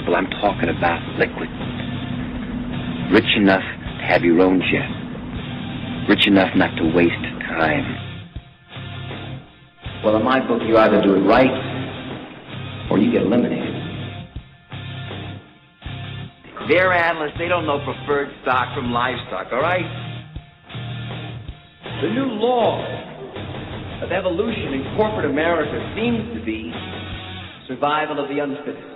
people. I'm talking about liquid. Rich enough to have your own jet. Rich enough not to waste time. Well, in my book, you either do it right or you get eliminated. They're analysts. They don't know preferred stock from livestock, all right? The new law of evolution in corporate America seems to be survival of the unfittest.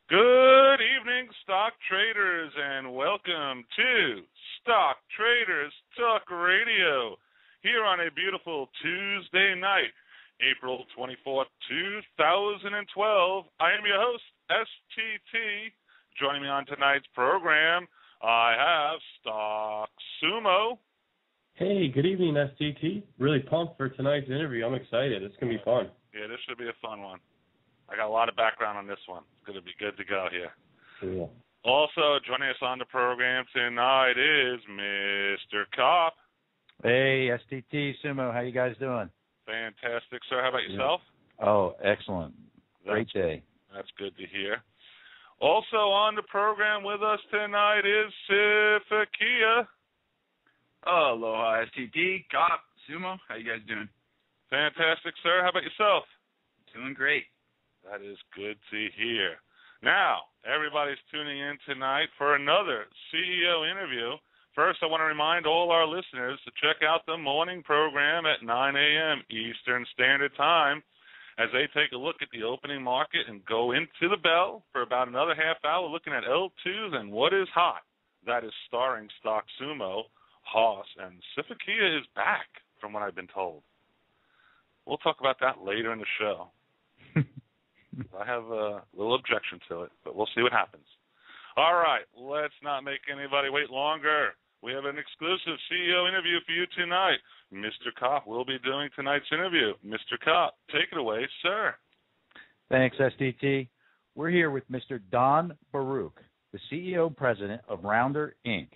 Good evening, stock traders, and welcome to Stock Traders Talk Radio here on a beautiful Tuesday night, April 24th, 2012. I am your host, STT. Joining me on tonight's program, I have Stock Sumo. Hey, good evening, STT. Really pumped for tonight's interview. I'm excited. It's going to be fun. Yeah, this should be a fun one. I got a lot of background on this one. It's going to be good to go here. Cool. Also, joining us on the program tonight is Mr. Kopp. Hey, STT, Sumo, how you guys doing? Fantastic, sir. How about yourself? Oh, excellent. Great day. That's good to hear. Also on the program with us tonight is Sifakia. Aloha, STT, Kopp, Sumo. How you guys doing? Fantastic, sir. How about yourself? Doing great. That is good to hear. Now, everybody's tuning in tonight for another CEO interview. First, I want to remind all our listeners to check out the morning program at 9 a.m. Eastern Standard Time as they take a look at the opening market and go into the bell for about another half hour looking at L2s and what is hot. That is starring Stock Sumo, Hoss, and Sifakia is back, from what I've been told. We'll talk about that later in the show. I have a little objection to it, but we'll see what happens. All right, let's not make anybody wait longer. We have an exclusive CEO interview for you tonight. Mr. Kopp will be doing tonight's interview. Mr. Kopp, take it away, sir. Thanks, STT. We're here with Mr. Don Baruch, the CEO and President of Rounder, Inc.,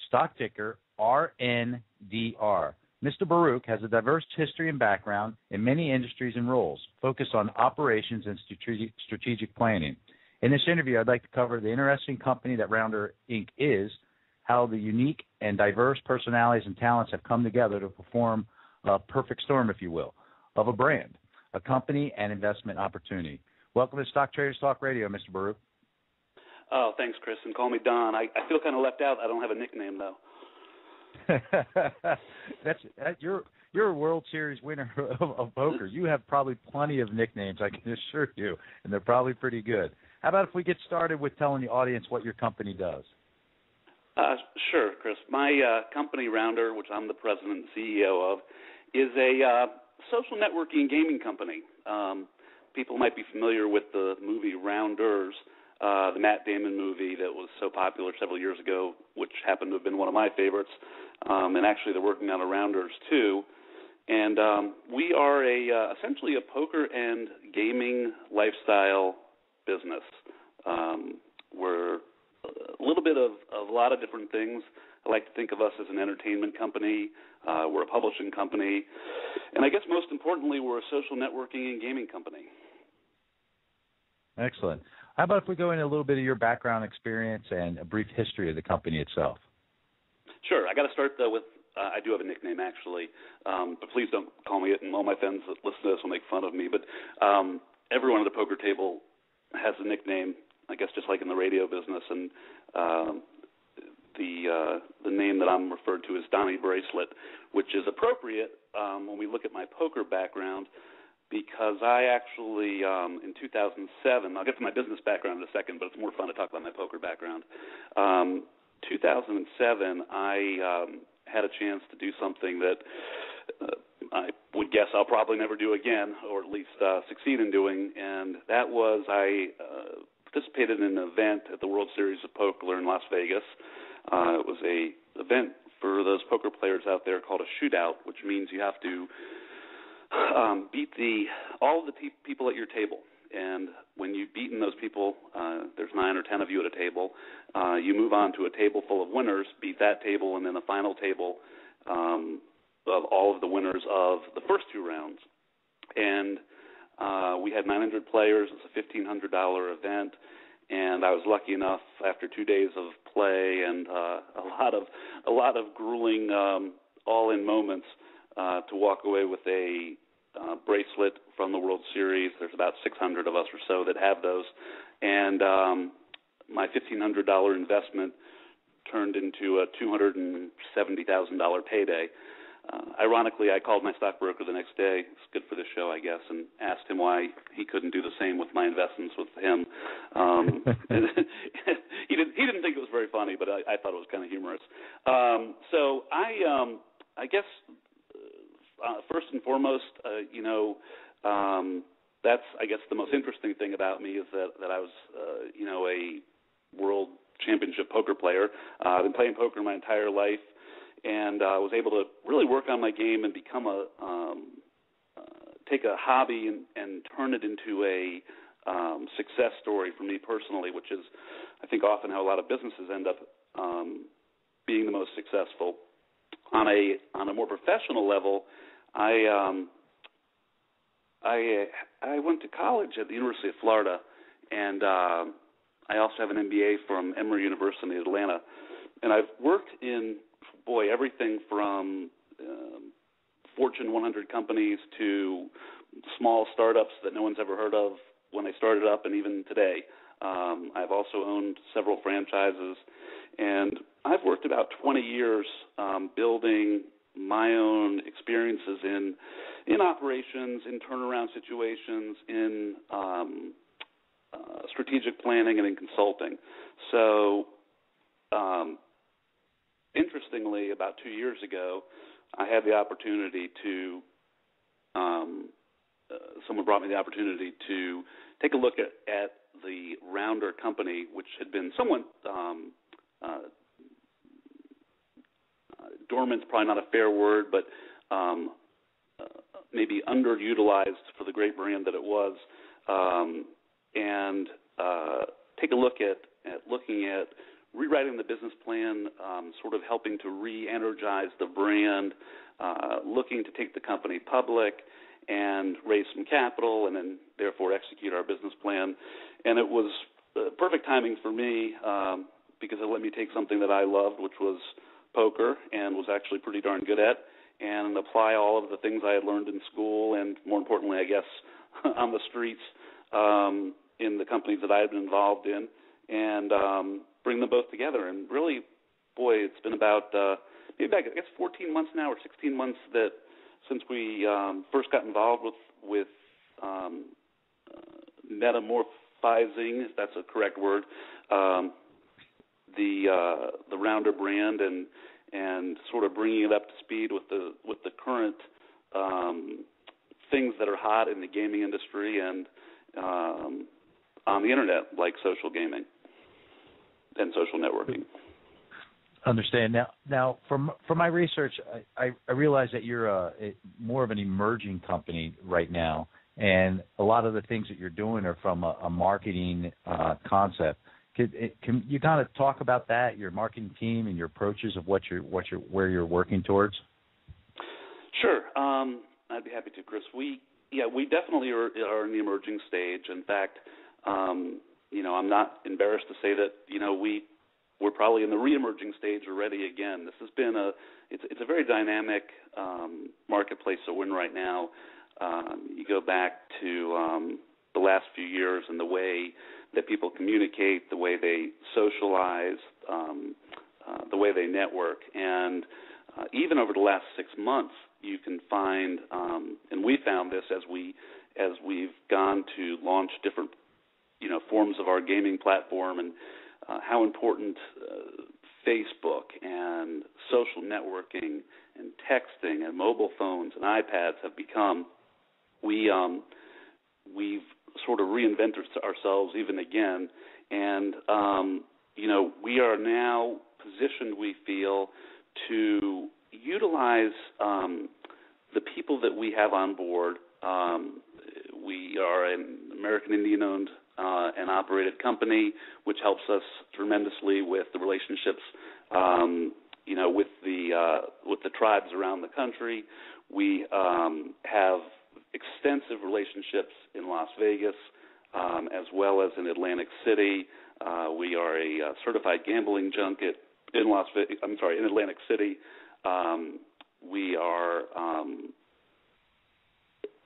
stock ticker RNDR. Mr. Baruch has a diverse history and background in many industries and roles, focused on operations and strategic planning. In this interview, I'd like to cover the interesting company that Rounder, Inc. is, how the unique and diverse personalities and talents have come together to perform a perfect storm, if you will, of a brand, a company, and investment opportunity. Welcome to Stock Traders Talk Radio, Mr. Baruch. Oh, thanks, Chris, and call me Don. I feel kind of left out. I don't have a nickname, though. You're a World Series winner of poker. You have probably plenty of nicknames, I can assure you, and they're probably pretty good. How about if we get started with telling the audience what your company does? Sure, Chris. My company, Rounder, which I'm the president and CEO of, is a social networking and gaming company. People might be familiar with the movie Rounders, the Matt Damon movie that was so popular several years ago, which happened to have been one of my favorites. And actually, they're working on a Rounders, too. And we are essentially a poker and gaming lifestyle business. We're a little bit of a lot of different things. I like to think of us as an entertainment company. We're a publishing company. And I guess most importantly, we're a social networking and gaming company. Excellent. How about if we go into a little bit of your background experience and a brief history of the company itself? Sure. I got to start, though, with I do have a nickname, actually, but please don't call me it, and all my friends that listen to this will make fun of me. But everyone at the poker table has a nickname, I guess, just like in the radio business, and the name that I'm referred to is Donnie Bracelet, which is appropriate when we look at my poker background, because I actually, in 2007, I'll get to my business background in a second, but it's more fun to talk about my poker background. 2007, I had a chance to do something that I would guess I'll probably never do again, or at least succeed in doing, and that was I participated in an event at the World Series of Poker in Las Vegas. It was a event for those poker players out there called a shootout, which means you have to beat all of the people at your table. And when you've beaten those people, there's 9 or 10 of you at a table, you move on to a table full of winners, beat that table, and then the final table of all of the winners of the first 2 rounds. And We had 900 players. It was a $1,500 event, and I was lucky enough after 2 days of play and a lot of grueling all-in moments to walk away with a bracelet from the World Series. There's about 600 of us or so that have those, and my $1,500 investment turned into a $270,000 payday. Ironically, I called my stockbroker the next day. It's good for the show, I guess, and asked him why he couldn't do the same with my investments with him. He didn't think it was very funny, but I thought it was kind of humorous. So I guess first and foremost, that's I guess the most interesting thing about me is that I was a world championship poker player. I've been playing poker my entire life. And I was able to really work on my game and become take a hobby and turn it into a success story for me personally, which is, I think, often how a lot of businesses end up being the most successful. On a more professional level, I went to college at the University of Florida, and I also have an MBA from Emory University in Atlanta, and I've worked in everything from Fortune 100 companies to small startups that no one's ever heard of when they started up, and even today. I've also owned several franchises, and I've worked about 20 years building my own experiences in operations, in turnaround situations, in strategic planning, and in consulting. So interestingly, about 2 years ago, I had the opportunity to, someone brought me the opportunity to take a look at the Rounder company, which had been somewhat dormant, probably not a fair word, but maybe underutilized for the great brand that it was, and take a look at looking at rewriting the business plan, sort of helping to re-energize the brand, looking to take the company public and raise some capital and then therefore execute our business plan. And it was perfect timing for me because it let me take something that I loved, which was poker, and was actually pretty darn good at, and apply all of the things I had learned in school and, more importantly, I guess, on the streets in the companies that I had been involved in, and bring them both together. And really, boy, it's been about maybe back, I guess, 14 months now or 16 months that since we first got involved with metamorphizing, if that's a correct word, the Rounder brand and sort of bringing it up to speed with the current things that are hot in the gaming industry and on the internet, like social gaming and social networking. Understand. Now, from my research, I realize that you're more of an emerging company right now, and a lot of the things that you're doing are from a marketing concept. Can you kind of talk about that, your marketing team and your approaches of where you're working towards? Sure, I'd be happy to, Chris. We definitely are in the emerging stage. In fact, I'm not embarrassed to say that we're probably in the re-emerging stage already. Again, this has been it's a very dynamic marketplace that we're in right now. You go back to the last few years and the way that people communicate, the way they socialize, the way they network, and even over the last 6 months, you can find, and we found this as we've gone to launch different forms of our gaming platform, and how important Facebook and social networking and texting and mobile phones and iPads have become. We've sort of reinvented ourselves even again, and we are now positioned, we feel, to utilize the people that we have on board. We are an American Indian-owned and operated company, which helps us tremendously with the relationships, with the tribes around the country. We have extensive relationships in Las Vegas, as well as in Atlantic City. We are a certified gambling junket in in Atlantic City. We are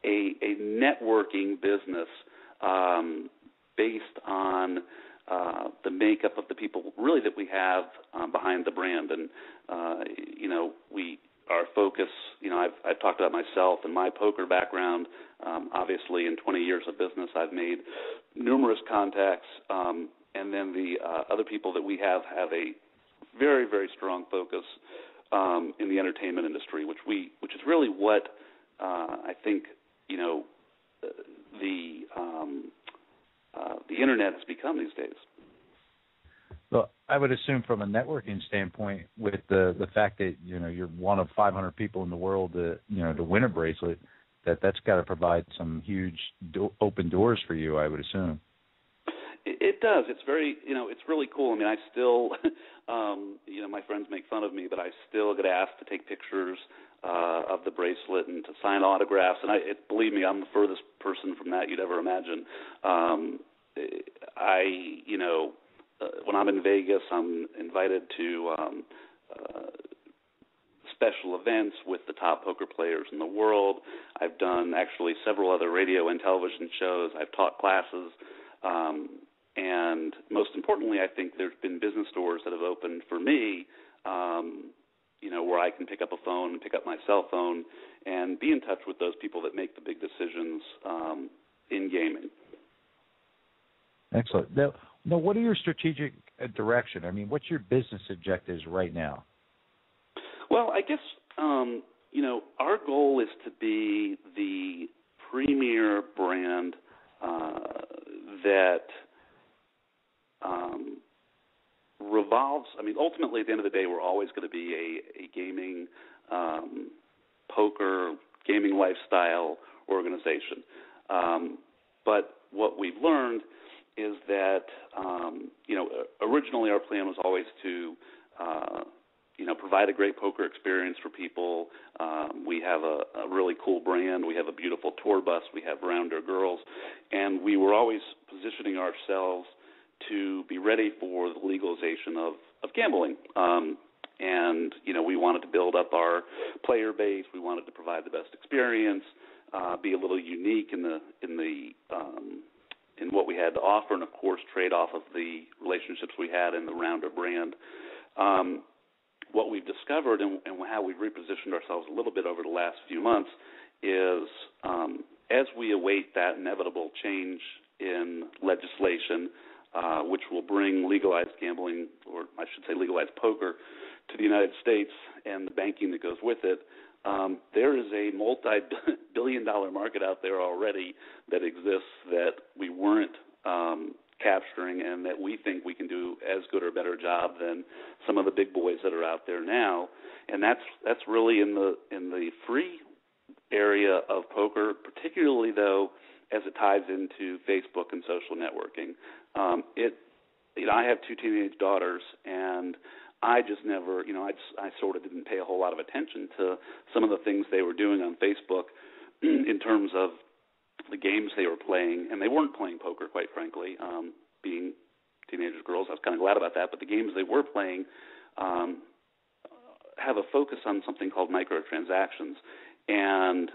a networking business based on the makeup of the people really that we have behind the brand. And, our focus, I've talked about myself and my poker background. Obviously, in 20 years of business, I've made numerous contacts. And then the other people that we have a very, very strong focus in the entertainment industry, which is really what I think, the internet has become these days. Well, I would assume from a networking standpoint, with the fact that you're one of 500 people in the world to win a bracelet, that's got to provide some huge open doors for you, I would assume. It does. It's very, it's really cool. I mean, I still, my friends make fun of me, but I still get asked to take pictures of the bracelet and to sign autographs. And believe me, I'm the furthest person from that you'd ever imagine. When I'm in Vegas, I'm invited to special events with the top poker players in the world. I've done actually several other radio and television shows. I've taught classes. And most importantly, I think there's been business doors that have opened for me, where I can pick up a phone and pick up my cell phone and be in touch with those people that make the big decisions in gaming. Excellent. Now, what are your strategic direction? I mean, what's your business objectives right now? Well, I guess, our goal is to be the premier brand that revolves. I mean, ultimately, at the end of the day, we're always going to be a gaming, poker, gaming lifestyle organization. But what we've learned is that, originally our plan was always to, provide a great poker experience for people. We have a really cool brand. We have a beautiful tour bus. We have Rounder Girls. And we were always positioning ourselves to be ready for the legalization of gambling. And, we wanted to build up our player base. We wanted to provide the best experience, be a little unique in what we had to offer, and, of course, trade off of the relationships we had in the Rounder brand. What we've discovered and how we've repositioned ourselves a little bit over the last few months is as we await that inevitable change in legislation, which will bring legalized gambling, or I should say legalized poker, to the United States and the banking that goes with it, there is a multi-billion-dollar market out there already that exists that we weren't capturing, and that we think we can do as good or better job than some of the big boys that are out there now. And that's really in the free area of poker, particularly though as it ties into Facebook and social networking. I have two teenage daughters, and I just never, I sort of didn't pay a whole lot of attention to some of the things they were doing on Facebook in terms of the games they were playing, and they weren't playing poker, quite frankly. Being teenage girls, I was kind of glad about that, but the games they were playing have a focus on something called microtransactions. And,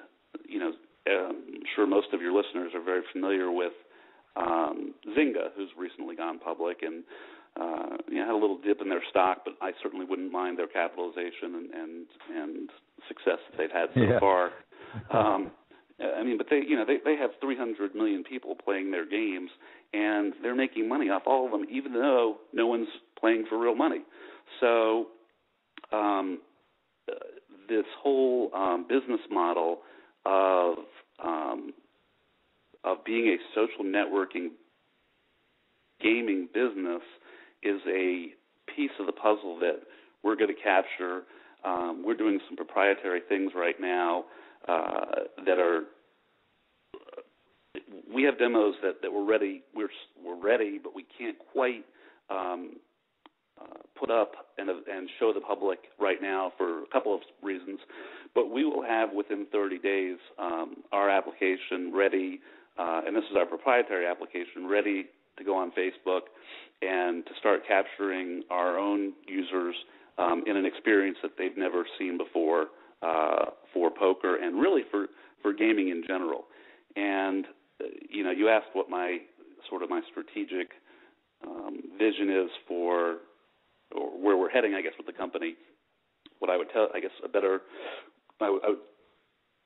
I'm sure most of your listeners are very familiar with Zynga, who's recently gone public, and had a little dip in their stock, but I certainly wouldn't mind their capitalization and success that they've had so far. But they have 300 million people playing their games, and they're making money off all of them, even though no one's playing for real money. So this whole business model of being a social networking gaming business is a piece of the puzzle that we're going to capture. We're doing some proprietary things right now that are. We have demos that we're ready. We're ready, but we can't quite put up and show the public right now for a couple of reasons. But we will have within 30 days our application ready and this is our proprietary application, ready to go on Facebook and to start capturing our own users in an experience that they've never seen before for poker and really for gaming in general. And, you asked what my strategic vision is for, or where we're heading, I guess, with the company. What I would tell, I guess, I would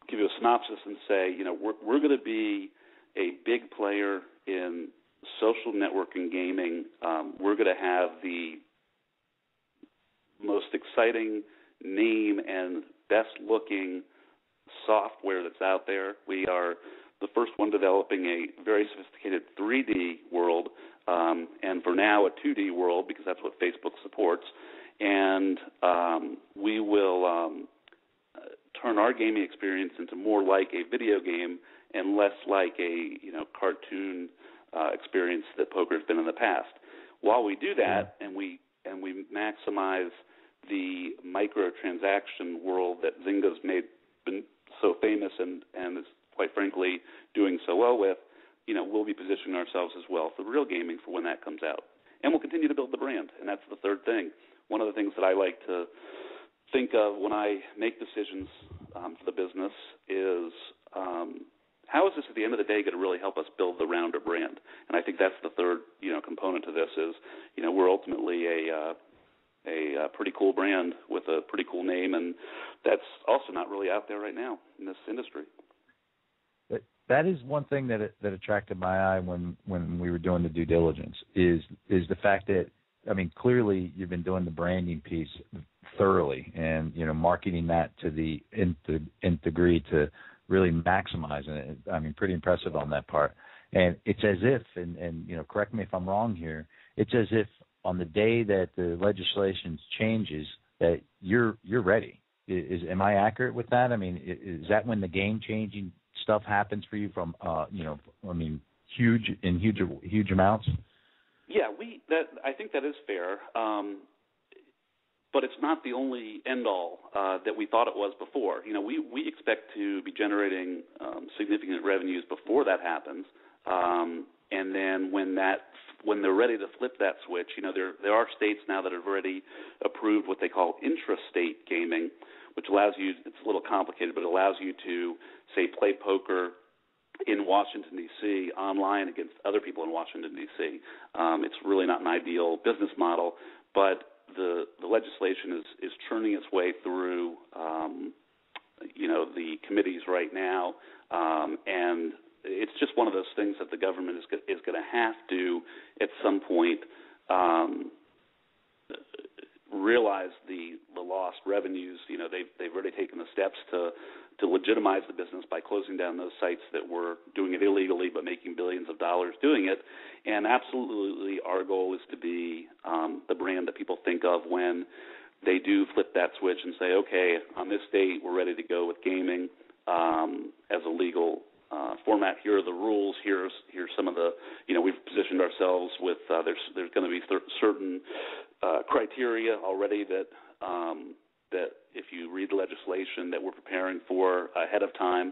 give you a synopsis and say, we're going to be a big player in social networking gaming. We're going to have the most exciting name and best-looking software that's out there. We are the first one developing a very sophisticated 3D world, and for now a 2D world because that's what Facebook supports. And we will turn our gaming experience into more like a video game and less like a cartoon experience that poker has been in the past. While we do that, and we maximize the microtransaction world that Zynga's been so famous and is quite frankly doing so well with, we'll be positioning ourselves as well for real gaming for when that comes out. And we'll continue to build the brand, and that's the third thing. One of the things that I like to think of when I make decisions for the business is how is this at the end of the day going to really help us build the Rounder brand? And I think that's the third component to this is we're ultimately a pretty cool brand with a pretty cool name, and that's also not really out there right now in this industry. That is one thing that attracted my eye when we were doing the due diligence is the fact that, clearly you've been doing the branding piece thoroughly and, marketing that to the nth degree to really maximizing it. Pretty impressive on that part. And it's as if, and correct me if I'm wrong here, it's as if on the day that the legislation changes that you're ready. Am I accurate with that? Is that when the game-changing stuff happens for you from, huge amounts? Yeah, I think that is fair, but it's not the only end-all that we thought it was before. We expect to be generating significant revenues before that happens, and then when they're ready to flip that switch, there are states now that have already approved what they call intrastate gaming, which allows you, it's a little complicated, but it allows you to, say, play poker in Washington, D.C. online against other people in Washington, D.C. It's really not an ideal business model, but the legislation is churning its way through, the committees right now, and it's just one of those things that the government is going to have to, at some point, realize the lost revenues. They've already taken the steps to legitimize the business by closing down those sites that were doing it illegally but making billions of dollars doing it. And absolutely our goal is to be the brand that people think of when they do flip that switch and say, okay, on this date we're ready to go with gaming as a legal format. Here are the rules. Here's some of the, we've positioned ourselves with, there's going to be certain criteria already that if you read the legislation that we're preparing for ahead of time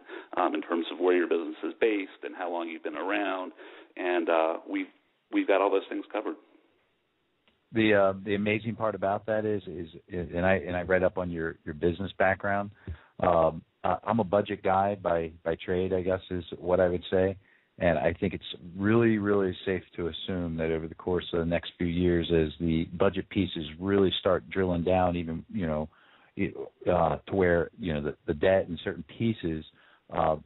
in terms of where your business is based and how long you've been around, and we've got all those things covered. The amazing part about that is and I read up on your business background. I'm a budget guy by trade, I guess is what I would say. And I think it's really, really safe to assume that over the course of the next few years, as the budget pieces really start drilling down, even to where the debt and certain pieces,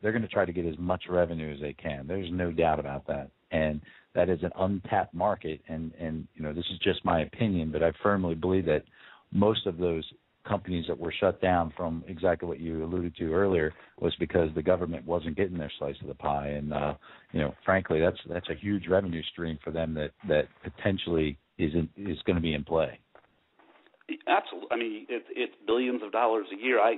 they're going to try to get as much revenue as they can. There's no doubt about that, and that is an untapped market. And this is just my opinion, but I firmly believe that most of those companies that were shut down from exactly what you alluded to earlier was because the government wasn't getting their slice of the pie. And, frankly, that's a huge revenue stream for them that potentially is going to be in play. Absolutely. It's billions of dollars a year. I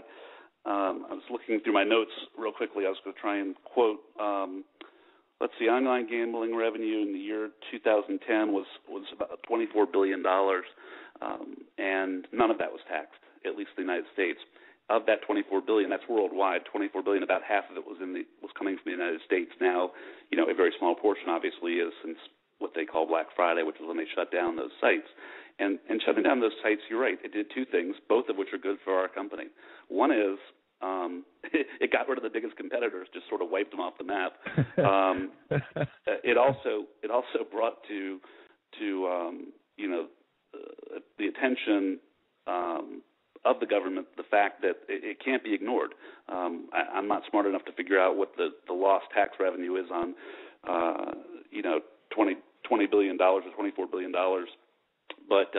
was looking through my notes real quickly. I was going to try and quote, let's see, online gambling revenue in the year 2010 was about $24 billion, and none of that was taxed, at least in the United States. of that $24 billion, that's worldwide, $24 billion, about half of it was coming from the United States. Now, a very small portion obviously is since what they call Black Friday, which is when they shut down those sites. And shutting down those sites, you're right, it did two things, both of which are good for our company. One is it got rid of the biggest competitors, just sort of wiped them off the map. It also brought to the attention of the government the fact that it can't be ignored. I'm not smart enough to figure out what the lost tax revenue is on $20 billion or $24 billion, but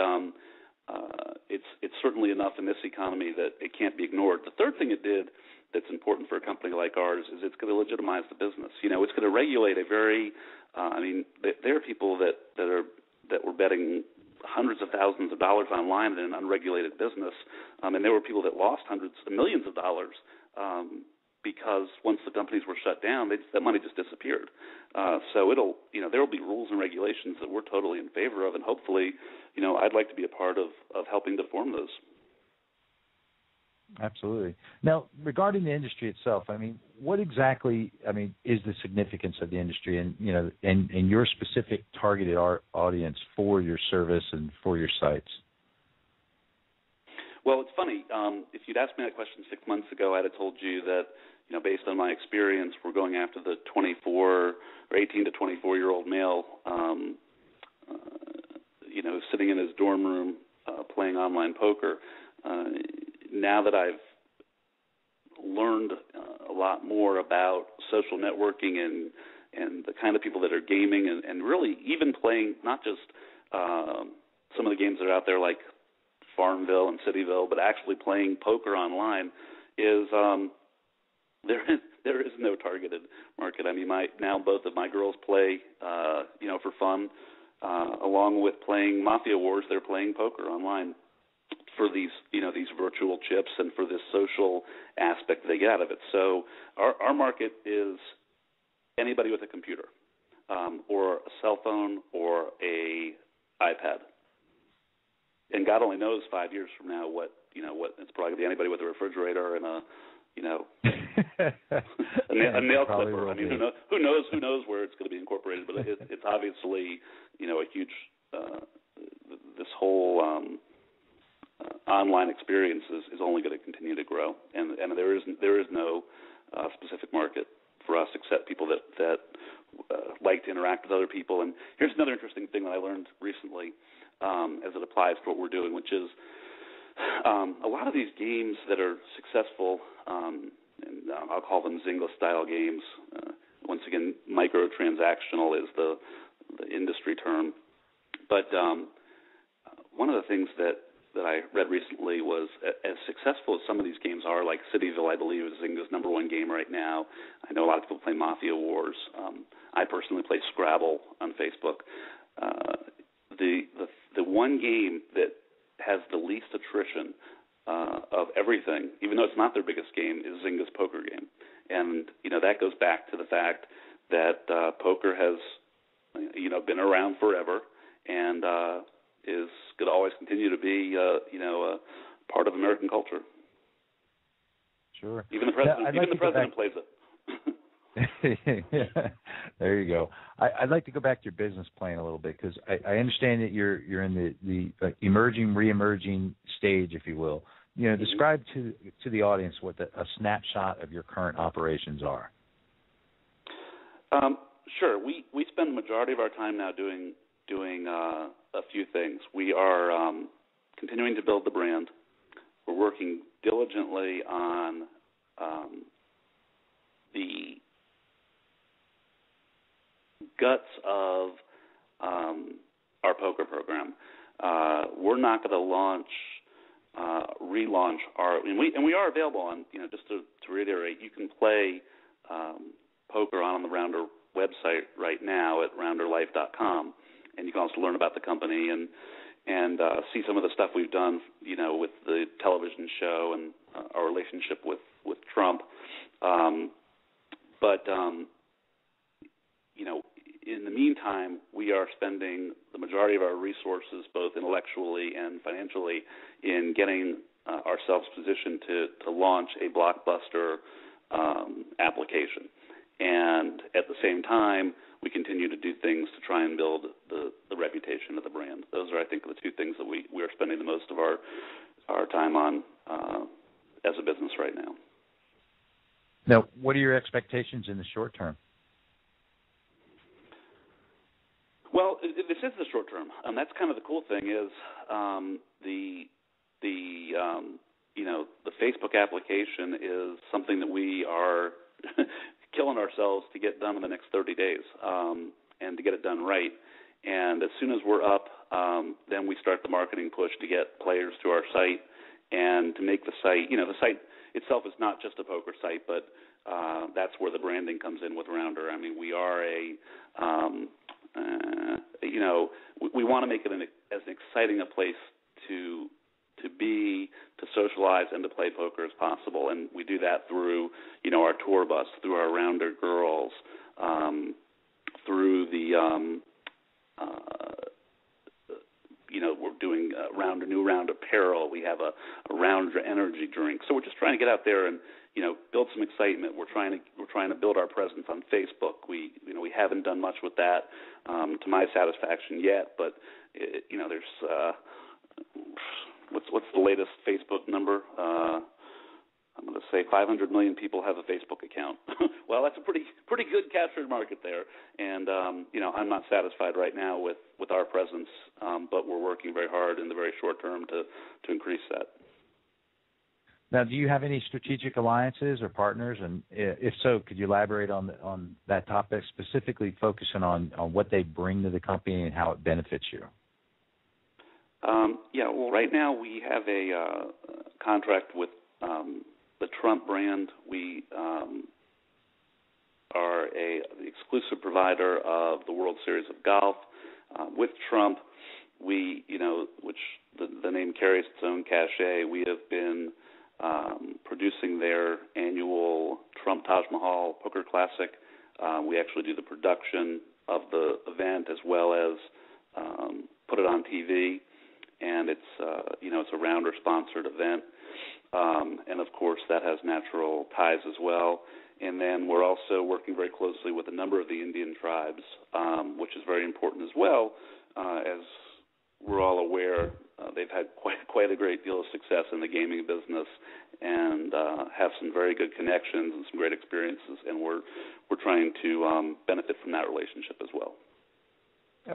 it's certainly enough in this economy that it can't be ignored. The third thing it did that's important for a company like ours is it's going to legitimize the business. It's going to regulate a very there are people that were betting hundreds of thousands of dollars online in an unregulated business, and there were people that lost hundreds of millions of dollars because once the companies were shut down, that money just disappeared. So there will be rules and regulations that we're totally in favor of, and hopefully, I'd like to be a part of helping to form those. Absolutely. Now, regarding the industry itself, what exactly, is the significance of the industry and your specific targeted audience for your service and for your sites? Well, it's funny. If you'd asked me that question 6 months ago, I'd have told you that, based on my experience, we're going after the 18 to 24-year-old male, sitting in his dorm room playing online poker. Now that I've learned a lot more about social networking and the kind of people that are gaming and really even playing not just some of the games that are out there like Farmville and Cityville, but actually playing poker online is there is no targeted market. Both of my girls play for fun, along with playing Mafia Wars. They're playing poker online for these virtual chips and for this social aspect they get out of it. So our market is anybody with a computer or a cell phone or a iPad. And God only knows 5 years from now what it's probably going to be anybody with a refrigerator and a nail clipper. Who knows where it's going to be incorporated, but it's obviously a huge this whole online experience is only going to continue to grow, and there is no specific market for us except people that like to interact with other people. And here's another interesting thing that I learned recently as it applies to what we're doing, which is a lot of these games that are successful, and I'll call them Zynga-style games. Once again, microtransactional is the industry term. But one of the things that I read recently was as successful as some of these games are, like Cityville, I believe, is Zynga's number one game right now. I know a lot of people play Mafia Wars. I personally play Scrabble on Facebook. The one game that has the least attrition of everything, even though it's not their biggest game, is Zynga's poker game. And, that goes back to the fact that poker has, been around forever and is going to always continue to be, a part of American culture. Sure. Even the president plays it. There you go. I'd like to go back to your business plan a little bit because I understand that you're in the emerging, re-emerging stage, if you will. Describe to the audience what a snapshot of your current operations are. Sure. We spend the majority of our time now doing a few things. We are continuing to build the brand. We're working diligently on the guts of our poker program. We're not going to relaunch our, and we are available on, just to reiterate, you can play poker on the Rounder website right now at rounderlife.com, and you can also learn about the company and see some of the stuff we've done, with the television show and our relationship with Trump. But in the meantime, we are spending the majority of our resources, both intellectually and financially, in getting ourselves positioned to launch a blockbuster application. And at the same time, we continue to do things to try and build the reputation of the brand. Those are, I think, the two things that we are spending the most of our time on as a business right now. Now, what are your expectations in the short term? Well, this is the short term. That's kind of the cool thing is the Facebook application is something that we are killing ourselves to get done in the next 30 days and to get it done right. And as soon as we're up, then we start the marketing push to get players to our site and to make the site, the site itself is not just a poker site, but that's where the branding comes in with Rounder. I mean, we are we want to make it as exciting a place to be, to socialize, and to play poker as possible. And we do that through, our tour bus, through our Rounder Girls, through the, we're doing new Round apparel. We have a Rounder energy drink. So we're just trying to get out there and, build some excitement. We're trying to build our presence on Facebook. We haven't done much with that to my satisfaction yet, but there's what's the latest Facebook number? I'm going to say 500 million people have a Facebook account. Well, that's a pretty good captured market there, and I'm not satisfied right now with our presence, but we're working very hard in the very short term to increase that. Now, do you have any strategic alliances or partners? And if so, could you elaborate on that topic, specifically focusing on what they bring to the company and how it benefits you? Well, right now we have a contract with the Trump brand. We are the exclusive provider of the World Series of Golf. With Trump, we, which the name carries its own cachet, we have been producing their annual Trump Taj Mahal Poker Classic. We actually do the production of the event as well as put it on TV, and it's a Rounder-sponsored event, and of course that has natural ties as well. And then we're also working very closely with a number of the Indian tribes, which is very important as well. As we're all aware, they've had quite a great deal of success in the gaming business and have some very good connections and some great experiences, and we're trying to benefit from that relationship as well.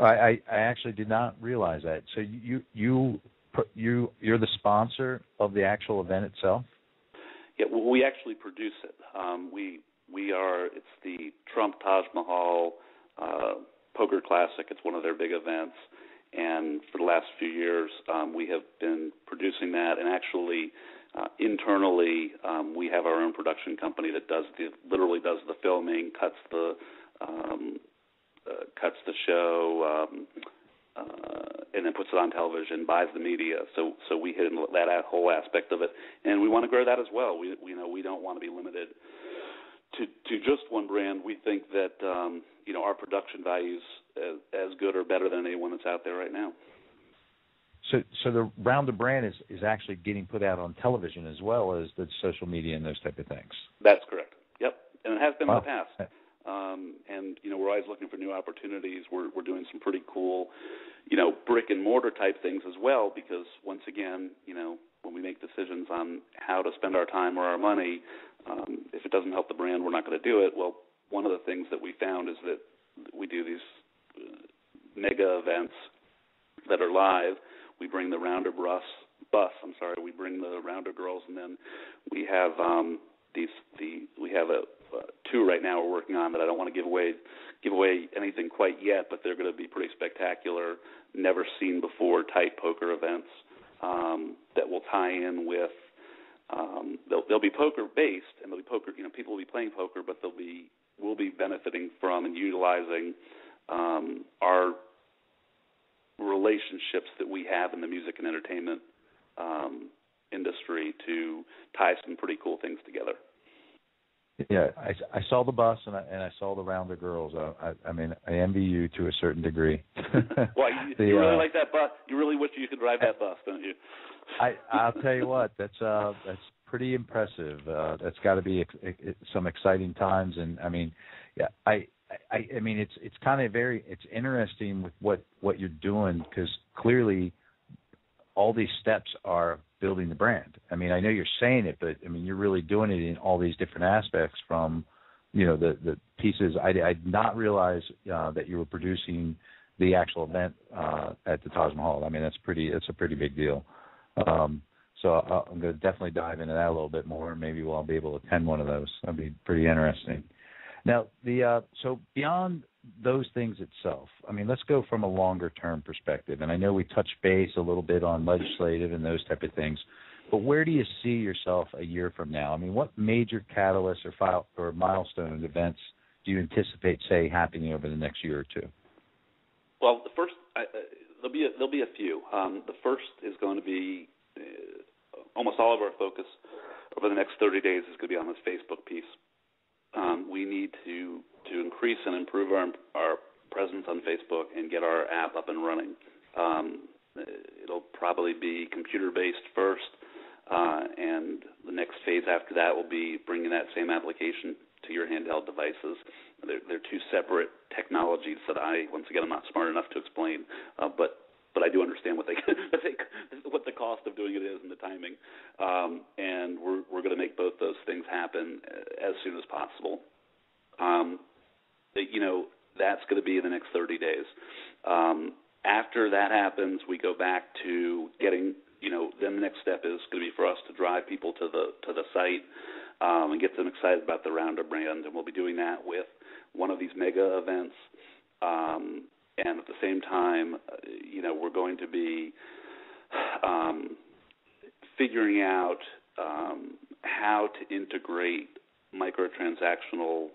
I actually did not realize that. So you're the sponsor of the actual event itself? Yeah, well, we actually produce it. It's the Trump Taj Mahal Poker Classic. It's one of their big events. And for the last few years, we have been producing that. And actually, internally, we have our own production company that literally does the filming, cuts the show, and then puts it on television, buys the media. So we hit that whole aspect of it, and we want to grow that as well. We don't want to be limited to just one brand. We think that our production value's as good or better than anyone that's out there right now. So the Rounder brand is actually getting put out on television as well as the social media and those type of things. That's correct. Yep, and it has been Wow. in the past. And we're always looking for new opportunities. We're doing some pretty cool, brick and mortar type things as well. Because once again, when we make decisions on how to spend our time or our money, if it doesn't help the brand, we're not going to do it. Well, one of the things that we found is that we do these mega events that are live. We bring the Rounder bus. We bring the Rounder Girls, and then we have we have two right now we're working on that I don't want to give away anything quite yet, but they're going to be pretty spectacular, never seen before type poker events that will tie in with. They'll be poker based, and they'll be poker. People will be playing poker, but we'll be benefiting from and utilizing our relationships that we have in the music and entertainment industry to tie some pretty cool things together. Yeah, I saw the bus and I saw the Rounder Girls. I mean, I envy you to a certain degree. Well, you really like that bus. You really wish you could drive that bus, don't you? I'll tell you what, that's pretty impressive. That's got to be some exciting times, and I mean, yeah, I mean, it's kind of it's interesting with what you're doing, because clearly all these steps are building the brand. I mean, I know you're saying it, but I mean, you're really doing it in all these different aspects. From, you know, the pieces. I did not realize that you were producing the actual event at the Taj Mahal. I mean, it's a pretty big deal. So I'm going to definitely dive into that a little bit more. Maybe I'll be able to attend one of those. That'd be pretty interesting. Now, so beyond those things itself, I mean, let's go from a longer term perspective. And I know we touched base a little bit on legislative and those type of things, but where do you see yourself a year from now? I mean, what major catalysts or milestone events do you anticipate, say, happening over the next year or two? Well, the first there'll be a few. The first is going to be almost all of our focus over the next 30 days is going to be on this Facebook piece. We need to increase and improve our presence on Facebook and get our app up and running. It'll probably be computer-based first, and the next phase after that will be bringing that same application to your handheld devices. They're two separate technologies that once again, I'm not smart enough to explain, but I do understand what what the cost of doing it is and the timing, and we're going to make both those things happen as soon as possible. That's going to be in the next 30 days. After that happens, we go back to getting, then the next step is going to be for us to drive people to the site and get them excited about the Rounder brand, and we'll be doing that with one of these mega events. And at the same time, we're going to be figuring out how to integrate microtransactional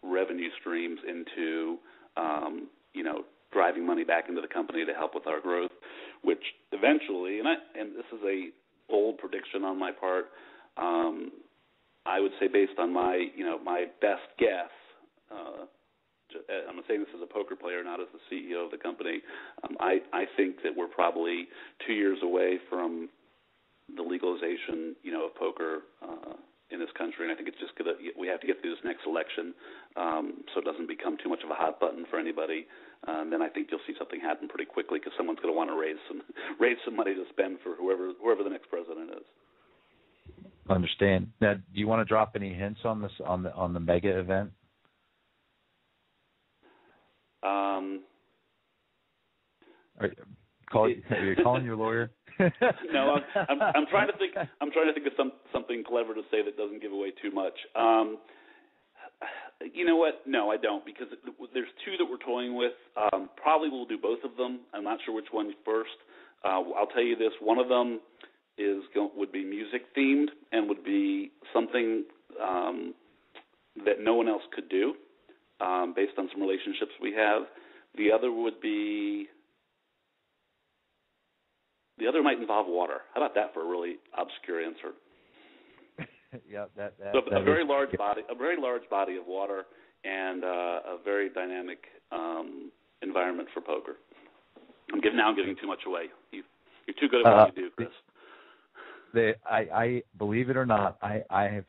revenue streams into, driving money back into the company to help with our growth, which eventually, and this is a bold prediction on my part, I would say based on my best guess, I'm saying this as a poker player, not as the CEO of the company. I think that we're probably 2 years away from the legalization, of poker in this country, and I think it's just we have to get through this next election, so it doesn't become too much of a hot button for anybody. Then I think you'll see something happen pretty quickly, because someone's going to want to raise some money to spend for whoever the next president is. Understand. Now, do you want to drop any hints on this on the mega event? Are you calling your lawyer? No, I'm trying to think. I'm trying to think of something clever to say that doesn't give away too much. You know what? No, I don't, because there's two that we're toying with. Probably we'll do both of them. I'm not sure which one first. I'll tell you this: one of them would be music themed and would be something that no one else could do, based on some relationships we have. The other might involve water. How about that for a really obscure answer? Yeah, a very large body of water, and a very dynamic environment for poker. I'm giving too much away. You're too good at what you do, Chris. I believe it or not, I have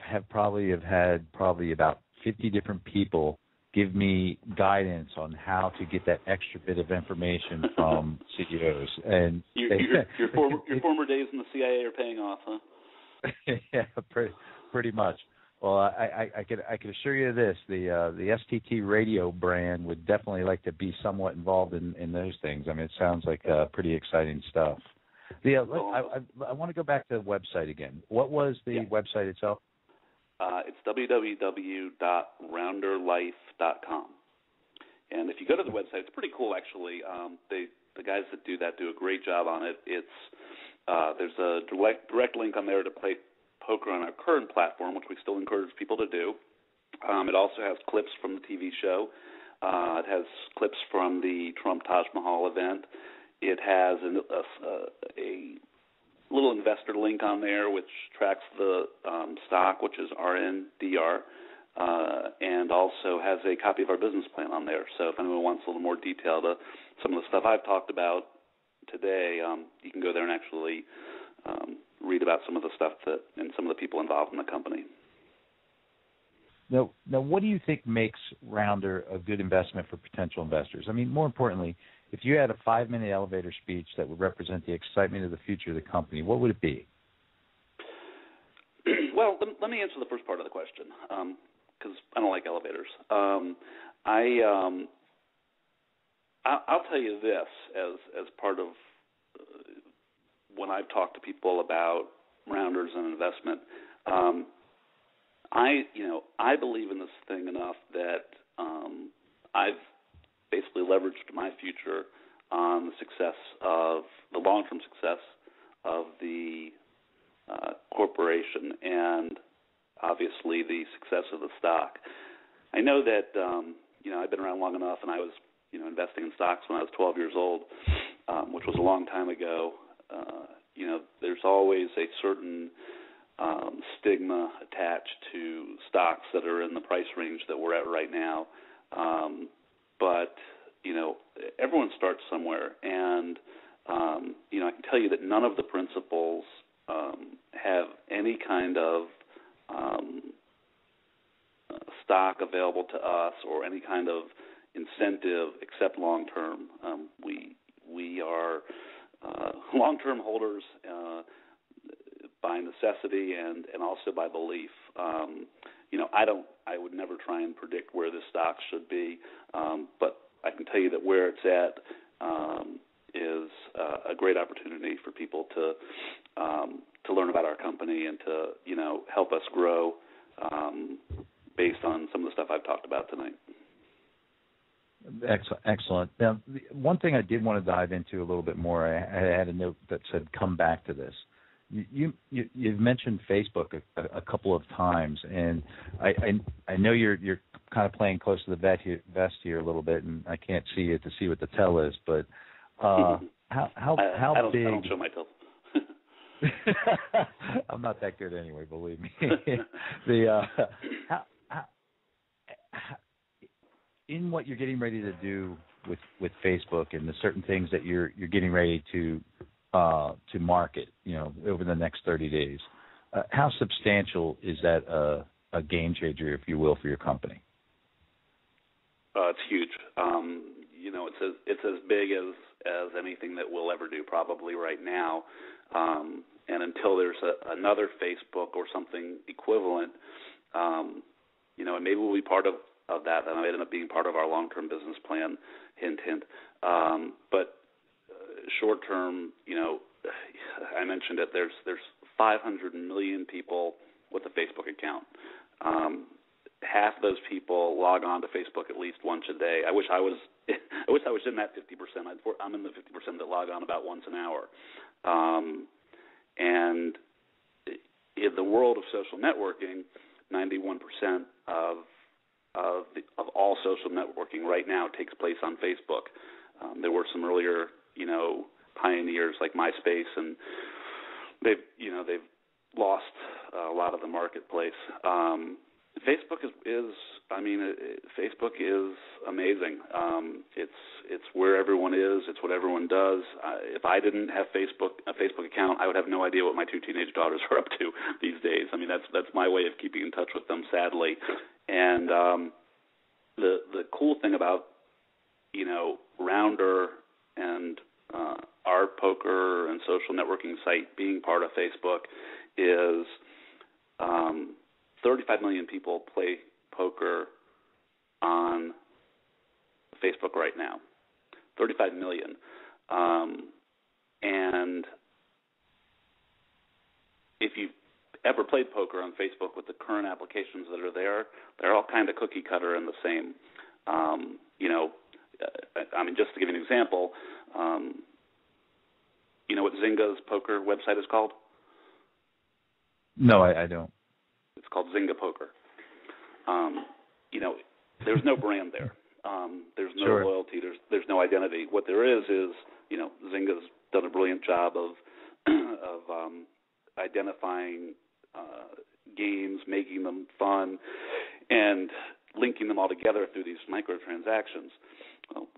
had about 50 different people give me guidance on how to get that extra bit of information from CEOs. And your former days in the CIA are paying off, huh? Yeah, pretty much. Well, I could assure you this: the STT radio brand would definitely like to be somewhat involved in those things. I mean, it sounds like pretty exciting stuff. I want to go back to the website again. What was the website itself? It's www.rounderlife.com. And if you go to the website, it's pretty cool, actually. The guys that do that do a great job on it. There's a direct link on there to play poker on our current platform, which we still encourage people to do. It also has clips from the TV show. It has clips from the Trump Taj Mahal event. It has a little investor link on there, which tracks the stock, which is RNDR, and also has a copy of our business plan on there. So if anyone wants a little more detail to some of the stuff I've talked about today, you can go there and actually read about some of the stuff and some of the people involved in the company. Now, what do you think makes Rounder a good investment for potential investors? I mean, more importantly, if you had a 5-minute elevator speech that would represent the excitement of the future of the company, what would it be? Well, let me answer the first part of the question, because I don't like elevators. I'll tell you this as part of when I've talked to people about Rounders and investment. I believe in this thing enough that I've basically leveraged my future on the success of the long-term success of the corporation and obviously the success of the stock. I know that I've been around long enough, and I was investing in stocks when I was 12 years old, which was a long time ago. There's always a certain stigma attached to stocks that are in the price range that we're at right now. But everyone starts somewhere, and I can tell you that none of the principals have any kind of stock available to us or any kind of incentive except long-term. We are long-term holders by necessity and also by belief. I would never try and predict where this stock should be, but I can tell you that where it's at is a great opportunity for people to learn about our company and to help us grow based on some of the stuff I've talked about tonight. Excellent. Now, one thing I did want to dive into a little bit more, I had a note that said, come back to this. You've mentioned Facebook a couple of times, and I know you're kind of playing close to the vest here a little bit, and I can't see it to see what the tell is, but how big? I don't show my tell. I'm not that good anyway, believe me. In what you're getting ready to do with Facebook and the certain things that you're getting ready to market, over the next 30 days, how substantial is that a game changer, if you will, for your company? It's huge. It's as big as anything that we'll ever do probably right now. And until there's another Facebook or something equivalent, and maybe we'll be part of that, and it end up being part of our long-term business plan, hint, hint. But short-term, I mentioned it, there's 500 million people with a Facebook account. Half of those people log on to Facebook at least once a day. I wish I was in that 50%. I'm in the 50% that log on about once an hour. And in the world of social networking, 91% of all social networking right now takes place on Facebook. There were some earlier, pioneers like MySpace, and they've lost a lot of the marketplace. Facebook Facebook is amazing. It's where everyone is. It's what everyone does. If I didn't have a Facebook account, I would have no idea what my 2 teenage daughters are up to these days. That's my way of keeping in touch with them, sadly. And the cool thing about Rounder and our poker and social networking site being part of Facebook is 35 million people play poker on Facebook right now. 35 million. And if you've ever played poker on Facebook with the current applications that are there, they're all kind of cookie cutter and the same. Just to give you an example, you know what Zynga's poker website is called? No, I don't. It's called Zynga Poker. There's no brand there. There's no Sure. loyalty. There's no identity. What there is Zynga's done a brilliant job of identifying games, making them fun, and linking them all together through these microtransactions.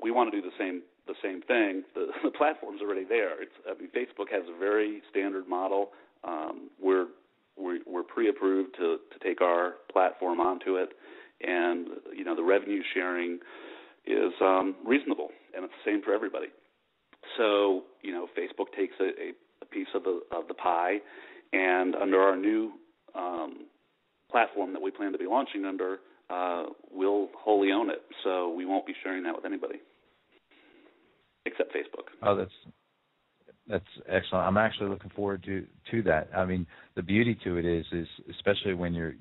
We want to do the same the same thing. The platform's already there. Facebook has a very standard model. We're pre-approved to take our platform onto it, and the revenue sharing is reasonable, and it's the same for everybody. So Facebook takes a piece of the pie, and under our new platform that we plan to be launching under, we'll wholly own it. So we won't be sharing that with anybody except Facebook. Oh, that's excellent. I'm actually looking forward to that. I mean, the beauty to it is especially when you're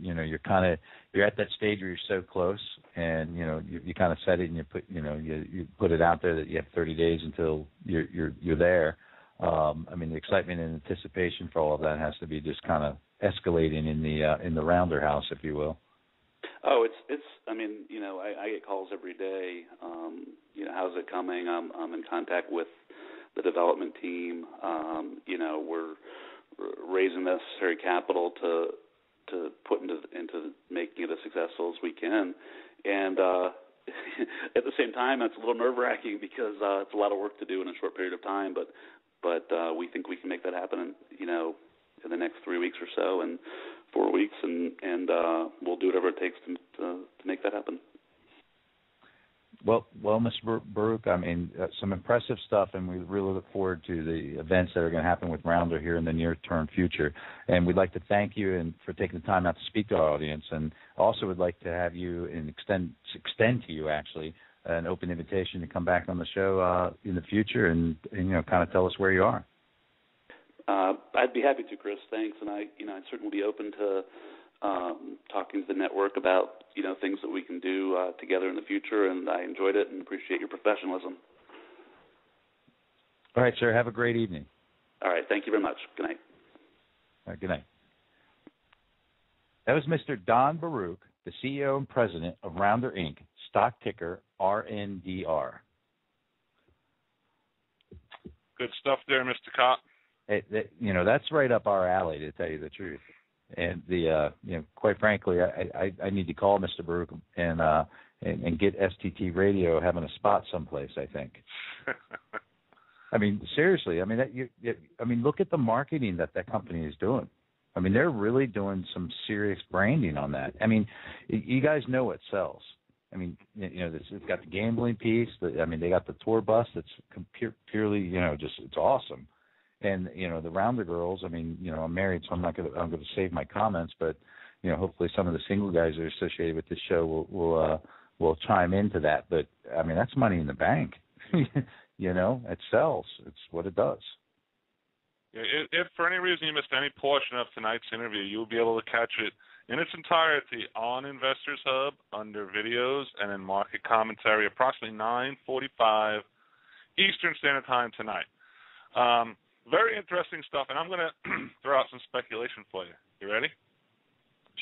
at that stage where you're so close, and you kind of set it and you put it out there that you have 30 days until you're there. I mean, the excitement and anticipation for all of that has to be just kind of escalating in the Rounder house, if you will. Oh, it's. I mean, I get calls every day. How's it coming? I'm in contact with the development team. We're raising necessary capital to put into making it as successful as we can, and at the same time, it's a little nerve-wracking because it's a lot of work to do in a short period of time. But we think we can make that happen. In the next 3 weeks or so, and 4 weeks, and we'll do whatever it takes to make that happen. Well, Mr. Baruch, I mean, some impressive stuff, and we really look forward to the events that are going to happen with Rounder here in the near-term future. And we'd like to thank you for taking the time out to speak to our audience, and also would like to have you and extend to you, actually, an open invitation to come back on the show in the future and kind of tell us where you are. I'd be happy to, Chris. Thanks, and I'd certainly be open to talking to the network about things that we can do together in the future. And I enjoyed it and appreciate your professionalism. All right, sir. Have a great evening. All right. Thank you very much. Good night. All right, good night. That was Mr. Don Baruch, the CEO and president of Rounder Inc., stock ticker RNDR. Good stuff there, Mr. Kopp. That's right up our alley, to tell you the truth. And quite frankly, I need to call Mr. Baruch and get STT Radio having a spot someplace, I think. I mean, seriously. I mean, look at the marketing that company is doing. I mean, they're really doing some serious branding on that. I mean, you guys know what sells. I mean, it's got the gambling piece. They got the tour bus that's purely, it's awesome. And the Rounder girls. I mean, I'm married, so I'm going to save my comments. But hopefully, some of the single guys that are associated with this show will chime into that. But I mean, that's money in the bank. It sells. It's what it does. If for any reason you missed any portion of tonight's interview, you'll be able to catch it in its entirety on Investors Hub under videos and in market commentary, approximately 9:45 Eastern Standard Time tonight. Very interesting stuff, and I'm going to throw out some speculation for you. You ready?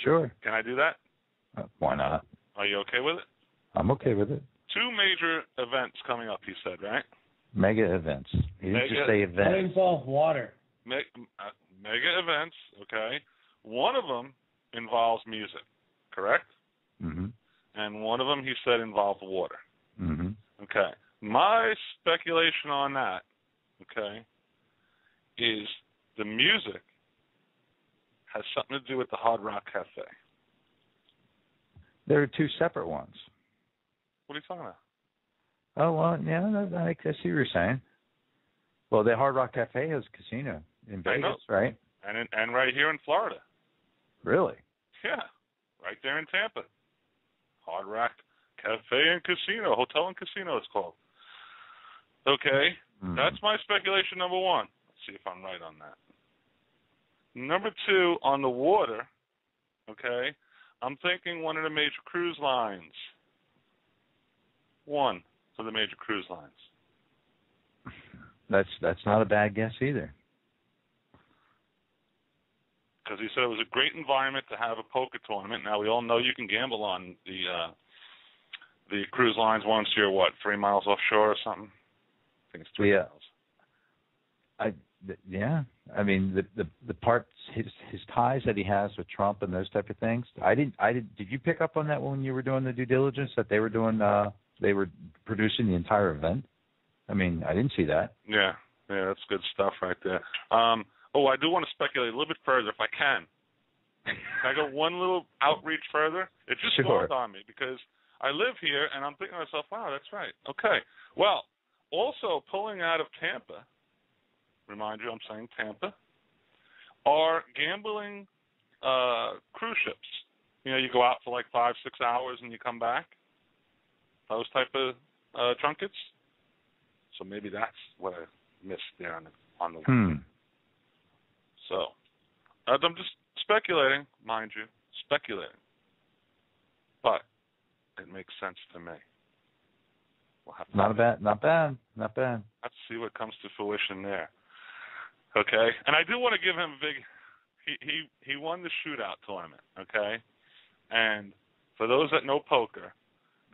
Sure. Can I do that? Why not? Are you okay with it? I'm okay with it. 2 major events coming up, he said, right? Mega events. He didn't just say events. That involves water. Mega events, okay. One of them involves music, correct? Mm-hmm. And one of them, he said, involved water. Mm-hmm. Okay. My speculation on that, okay, is the music has something to do with the Hard Rock Cafe. There are 2 separate ones. What are you talking about? Oh, well, yeah, I see what you're saying. Well, the Hard Rock Cafe has a casino in Vegas, right? And right here in Florida. Really? Yeah, right there in Tampa. Hard Rock Cafe and Casino, Hotel and Casino it's called. Okay, That's my speculation number 1. Let's see if I'm right on that. Number 2, on the water, okay, I'm thinking one of the major cruise lines. One of the major cruise lines. That's not a bad guess either. Because he said it was a great environment to have a poker tournament. Now, we all know you can gamble on the cruise lines once you're, 3 miles offshore or something? I think it's 3 miles. Yeah. I mean, the parts, his ties that he has with Trump and those type of things. Did you pick up on that when you were doing the due diligence that they were doing? They were producing the entire event. I mean, I didn't see that. Yeah, that's good stuff right there. I do want to speculate a little bit further if I can. Can I go one little outreach further? It just dawned on me because I live here and I'm thinking to myself, wow, that's right. Okay. Well, also pulling out of Tampa, remind you I'm saying Tampa, are gambling cruise ships. You know, you go out for like 5-6 hours and you come back. Those type of junkets. So maybe that's what I missed there on the weekend. So I'm just speculating, mind you, but it makes sense to me. We'll have to not bad. Let's see what comes to fruition there. Okay, and I do want to give him a big. He won the shootout tournament. Okay, and for those that know poker,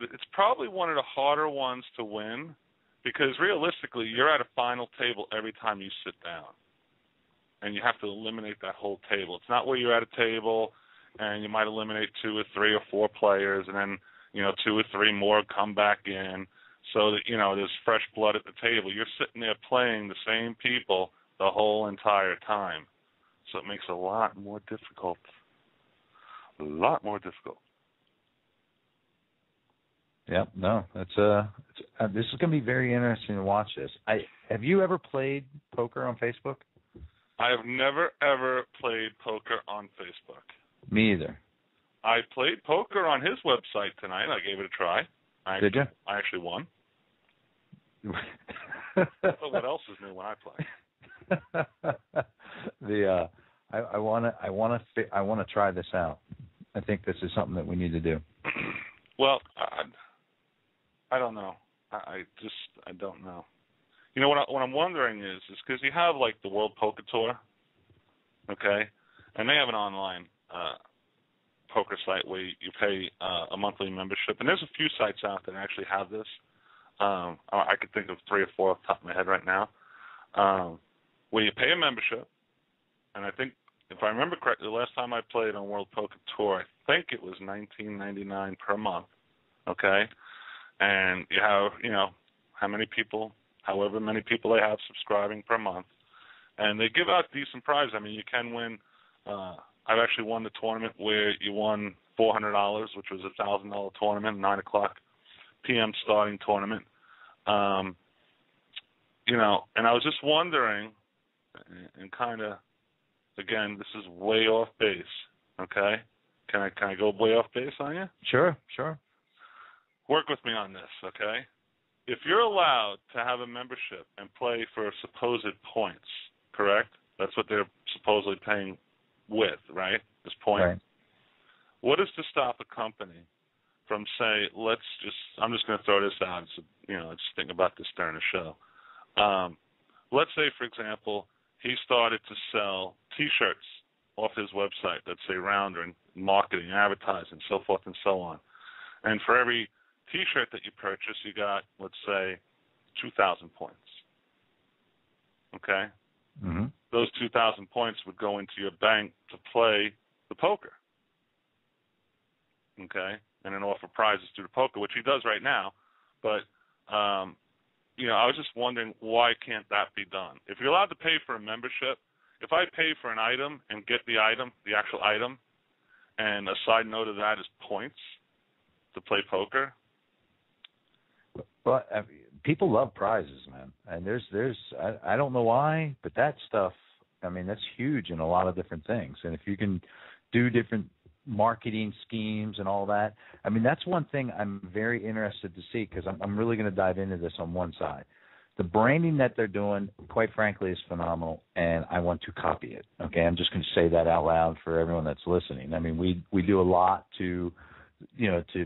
it's probably one of the harder ones to win because realistically, you're at a final table every time you sit down. And you have to eliminate that whole table. It's not where you're at a table and you might eliminate 2 or 3 or 4 players and then, 2 or 3 more come back in so that, there's fresh blood at the table. You're sitting there playing the same people the whole entire time. So it makes it a lot more difficult. Yep, no, this is going to be very interesting to watch this. Have you ever played poker on Facebook? I have never, ever played poker on Facebook. Me either. I played poker on his website tonight. I gave it a try. Did you? I actually won. But what else is new when I play? I want to try this out. I think this is something that we need to do. Well, I don't know. I don't know. What I'm wondering is because you have like the World Poker Tour, okay, and they have an online poker site where you pay a monthly membership, and there's a few sites out there that actually have this. I could think of 3 or 4 off the top of my head right now, where you pay a membership, and I think if I remember correctly, the last time I played on World Poker Tour, I think it was $19.99 per month, okay, and you have however many people they have subscribing per month. And they give out decent prizes. I mean, you can win. I've actually won the tournament where you won $400, which was a $1,000 tournament, 9 o'clock p.m. starting tournament. And I was just wondering, and kind of, again, this is way off base, okay? Can I go way off base on you? Sure. Work with me on this, okay? If you're allowed to have a membership and play for supposed points, correct? That's what they're supposedly paying with, right? Is points. Right. What is to stop a company from say, I'm just going to throw this out. Let's think about this during the show. Let's say, for example, he started to sell T-shirts off his website that say Rounder and marketing, advertising, so forth and so on. And for every T-shirt that you purchase, you got, let's say, 2,000 points. Okay? Mm-hmm. Those 2,000 points would go into your bank to play the poker. Okay? And then offer prizes through the poker, which he does right now. But, I was just wondering, why can't that be done? If you're allowed to pay for a membership, if I pay for an item and get the item, the actual item, and a side note of that is points to play poker. Well, people love prizes, man. And I don't know why, but that stuff, that's huge in a lot of different things. And if you can do different marketing schemes and all that, that's one thing I'm very interested to see because I'm really going to dive into this on one side. The branding that they're doing, quite frankly, is phenomenal, and I want to copy it. Okay, I'm just going to say that out loud for everyone that's listening. We do a lot to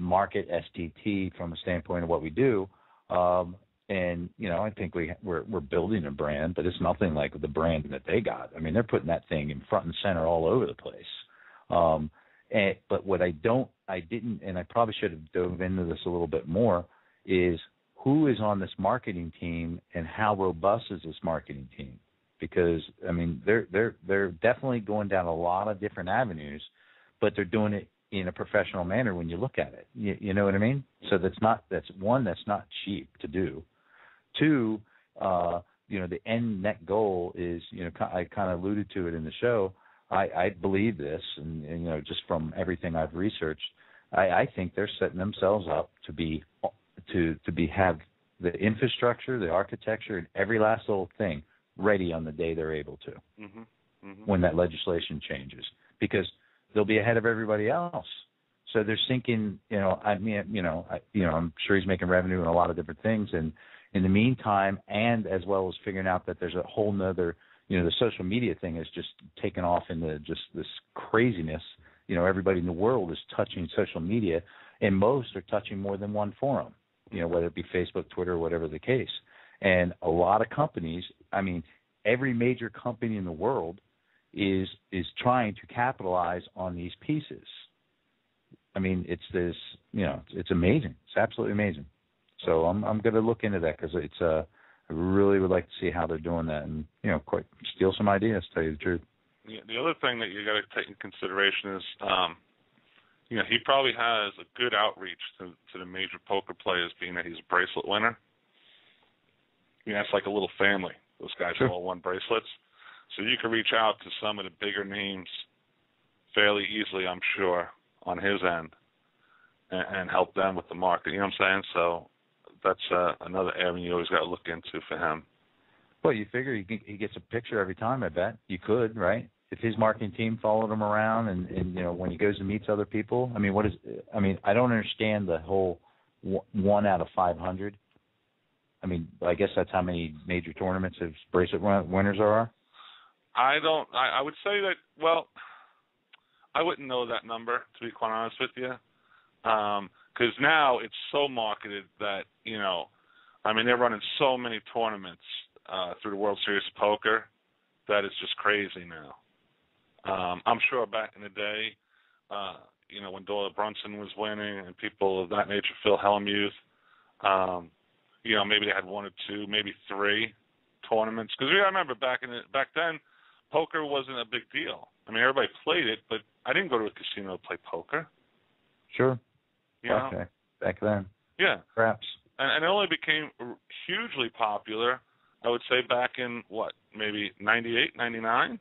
market STT from a standpoint of what we do. And I think we're building a brand, but it's nothing like the brand that they got. They're putting that thing in front and center all over the place. But what I didn't, and I probably should have dove into this a little bit more, is who is on this marketing team and how robust is this marketing team? Because they're definitely going down a lot of different avenues, but they're doing it in a professional manner when you look at it. You know what I mean? So that's not cheap to do. Two, the end net goal is, I kind of alluded to it in the show. I believe this, and just from everything I've researched, I think they're setting themselves up to have the infrastructure, the architecture, and every last little thing ready on the day they're able to. When that legislation changes, because they'll be ahead of everybody else. So they're sinking. I'm sure he's making revenue in a lot of different things, and in the meantime, and as well as figuring out that there's a whole nother, the social media thing has just taken off into just this craziness. Everybody in the world is touching social media, and most are touching more than one forum, whether it be Facebook, Twitter, whatever the case. And a lot of companies, every major company in the world is trying to capitalize on these pieces. It's this, it's amazing. It's absolutely amazing. So I'm going to look into that because I really would like to see how they're doing that and, quite steal some ideas, to tell you the truth. Yeah, the other thing that you got to take into consideration is, he probably has a good outreach to the major poker players, being that he's a bracelet winner. It's like a little family. Those guys have all won bracelets. So you can reach out to some of the bigger names fairly easily, I'm sure, on his end and help them with the market. You know what I'm saying? So that's another avenue you always got to look into for him. Well, you figure he gets a picture every time, I bet. You could, right? If his marketing team followed him around and when he goes and meets other people, I don't understand the whole 1 out of 500. I guess that's how many major tournaments of bracelet winners there are? I would say that, well, I wouldn't know that number, to be quite honest with you, because now it's so marketed that, they're running so many tournaments through the World Series of Poker that it's just crazy now. I'm sure back in the day, when Doyle Brunson was winning and people of that nature, Phil Hellmuth, maybe they had 1 or 2, maybe 3 tournaments. Because I remember back then, poker wasn't a big deal. Everybody played it, but I didn't go to a casino to play poker. Sure. Okay. Back then. Yeah. Perhaps. And it only became hugely popular, I would say, back in, maybe 98, 99,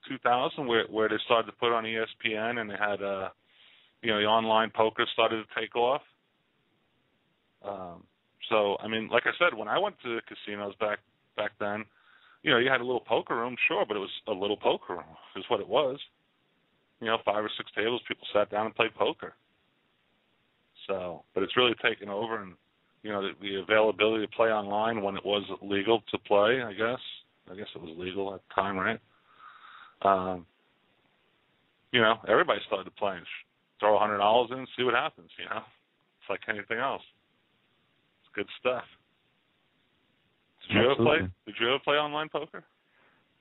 2000, where they started to put on ESPN and they had, the online poker started to take off. So, like I said, when I went to the casinos back then, you had a little poker room, sure, but it was a little poker room is what it was. 5 or 6 tables, people sat down and played poker. So, but it's really taken over, and, the availability to play online when it was legal to play, I guess it was legal at the time, right? Everybody started playing. Throw $100 in, see what happens, It's like anything else. It's good stuff. Did you ever play online poker?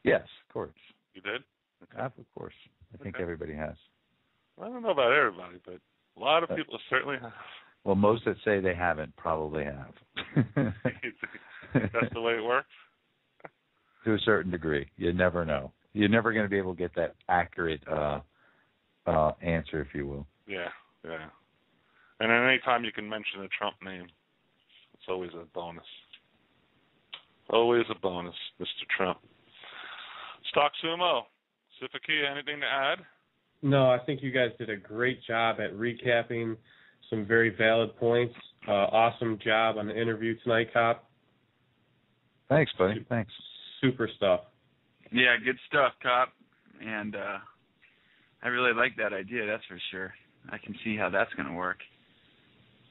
Yes, of course. You did? Okay. Of course. I think everybody has. I don't know about everybody, but a lot of people certainly have. Well, most that say they haven't probably have. That's the way it works? To a certain degree. You never know. You're never going to be able to get that accurate answer, if you will. Yeah. And any time you can mention a Trump name, it's always a bonus. Always a bonus, Mr. Trump. Stock Sumo, Sifaki, anything to add? No, I think you guys did a great job at recapping some very valid points. Awesome job on the interview tonight, Cop. Thanks, buddy. Thanks. Super stuff. Yeah, good stuff, Cop. And I really like that idea, that's for sure. I can see how that's going to work.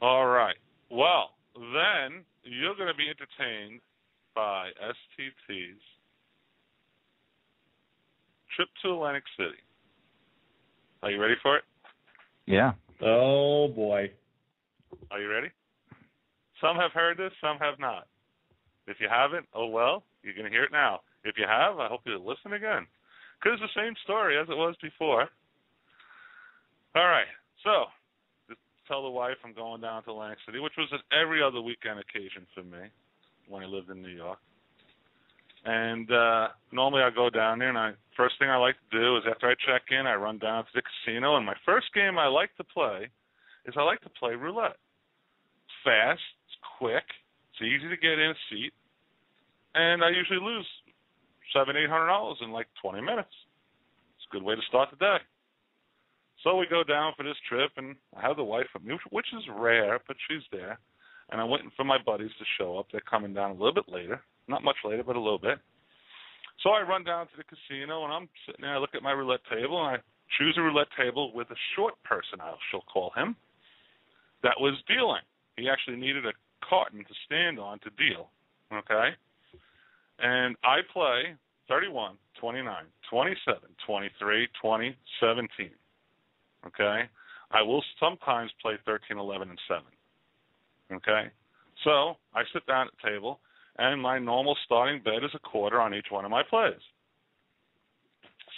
All right. Well, then you're going to be entertained by STT's trip to Atlantic City. Are you ready for it? Yeah. Oh, boy. Are you ready? Some have heard this, some have not. If you haven't, oh well, you're going to hear it now. If you have, I hope you'll listen again, because it's the same story as it was before. All right, so just tell the wife I'm going down to Atlantic City, which was an every other weekend occasion for me when I lived in New York. And normally I go down there, and first thing I like to do is after I check in, I run down to the casino, and my first game I like to play is I like to play roulette. It's fast, it's quick, It's easy to get in a seat, and I usually lose $700-800 in like 20 minutes. It's a good way to start the day. So we go down for this trip, and I have the wife with me, which is rare, but she's there. And I'm waiting for my buddies to show up. They're coming down a little bit later. Not much later, but a little bit. So I run down to the casino, and I'm sitting there. I look at my roulette table, and I choose a roulette table with a short person, I shall call him, that was dealing. He actually needed a carton to stand on to deal, okay? And I play 31, 29, 27, 23, 20, 17, okay? I will sometimes play 13, 11, and 7, okay? So I sit down at the table, and my normal starting bet is a quarter on each one of my plays.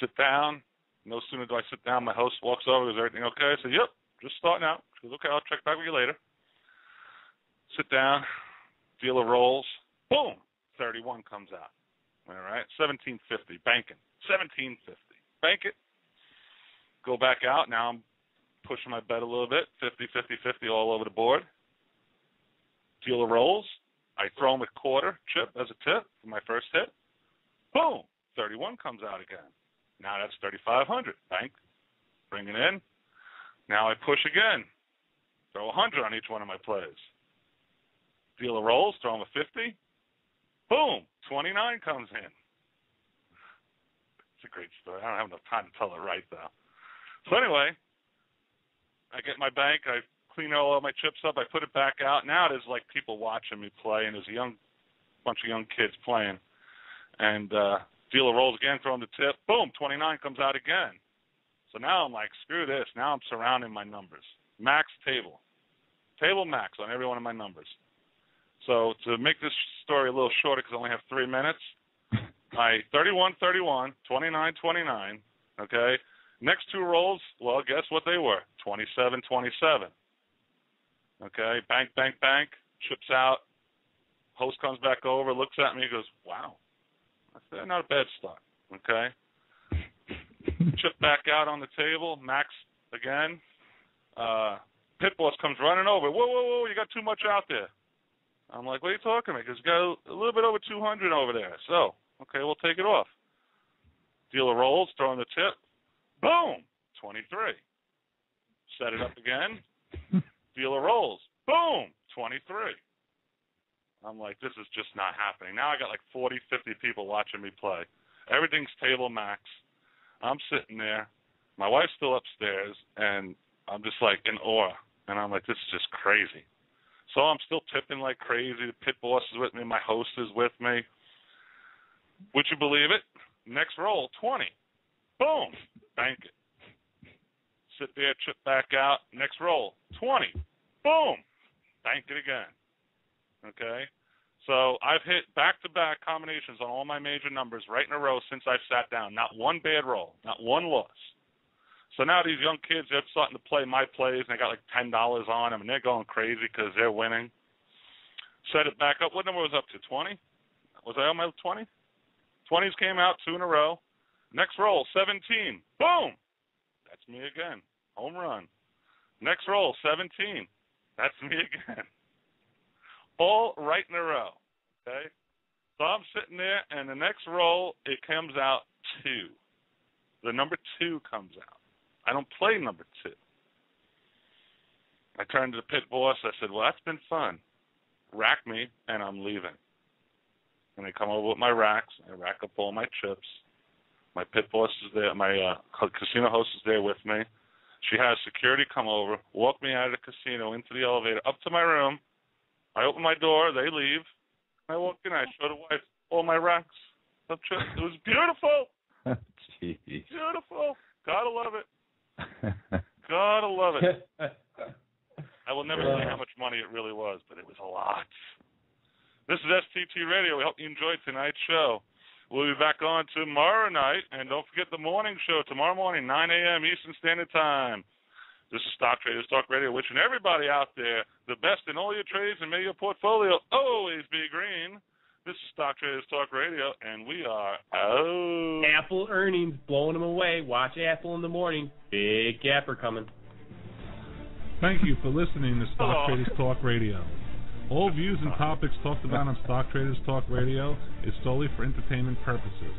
Sit down. No sooner do I sit down, my host walks over, is everything okay? I say, yep, just starting out. She goes, okay, I'll check back with you later. Sit down, dealer rolls, boom, 31 comes out. All right, 1750, banking, 1750, bank it. Go back out. Now I'm pushing my bet a little bit, 50, 50, 50 all over the board. Dealer rolls. I throw him a quarter chip as a tip for my first hit. Boom, 31 comes out again. Now that's 3,500. Bank, bring it in. Now I push again. Throw 100 on each one of my plays. Dealer rolls, throw him a 50. Boom, 29 comes in. It's a great story. I don't have enough time to tell it right, though. So anyway, I get my bank. I clean all of my chips up. I put it back out. Now there's like people watching me play, and there's a bunch of young kids playing. And dealer rolls again, throw him the tip. Boom, 29 comes out again. So now I'm like, screw this. Now I'm surrounding my numbers. Max table. Table max on every one of my numbers. So to make this story a little shorter, because I only have 3 minutes, I 31-31, 29-29, okay? Next two rolls, well, guess what they were? 27-27. Okay, bank, bank, bank, chips out. Host comes back over, looks at me, goes, wow. I said, not a bad start, okay? Chip back out on the table, max again. Pit boss comes running over. Whoa, you got too much out there. I'm like, what are you talking about? Because you got a little bit over 200 over there. So, okay, we'll take it off. Dealer rolls, throwing the tip. Boom, 23. Set it up again. Dealer rolls. Boom, 23. I'm like, this is just not happening. Now I got like 40, 50 people watching me play. Everything's table max. I'm sitting there. My wife's still upstairs, and I'm just like in awe. And I'm like, this is just crazy. So I'm still tipping like crazy. The pit boss is with me. My host is with me. Would you believe it? Next roll, 20. Boom. Bank it. Sit there, chip back out. Next roll, 20. Boom. Bank it again. Okay? So I've hit back-to-back combinations on all my major numbers right in a row since I've sat down. Not one bad roll. Not one loss. So now these young kids, they're starting to play my plays, and they got like $10 on them, and they're going crazy because they're winning. Set it back up. What number was up to, 20? Was I on my 20? 20s came out, 2 in a row. Next roll, 17. Boom! That's me again. Home run. Next roll, 17. That's me again. All right in a row. Okay? So I'm sitting there, and the next roll, it comes out 2. The number 2 comes out. I don't play number 2. I turned to the pit boss. I said, well, that's been fun. Rack me, and I'm leaving. And they come over with my racks. I rack up all my chips. My pit boss is there. My casino host is there with me. She has security come over, walk me out of the casino into the elevator, up to my room. I open my door. They leave. I walk in. I show the wife all my racks of chips. It was beautiful. Jeez. Beautiful. Gotta love it. Gotta love it. I will never say how much money it really was, but it was a lot. This is STT Radio. We hope you enjoyed tonight's show. We'll be back on tomorrow night, and don't forget the morning show tomorrow morning, 9 a.m. Eastern Standard Time. This is Stock Traders Talk Radio, wishing everybody out there the best in all your trades, and may your portfolio always be green. This is Stock Traders Talk Radio, and we are out. Apple earnings blowing them away. Watch Apple in the morning. Big gapper coming. Thank you for listening to Stock Traders Talk Radio. All views and topics talked about on Stock Traders Talk Radio is solely for entertainment purposes.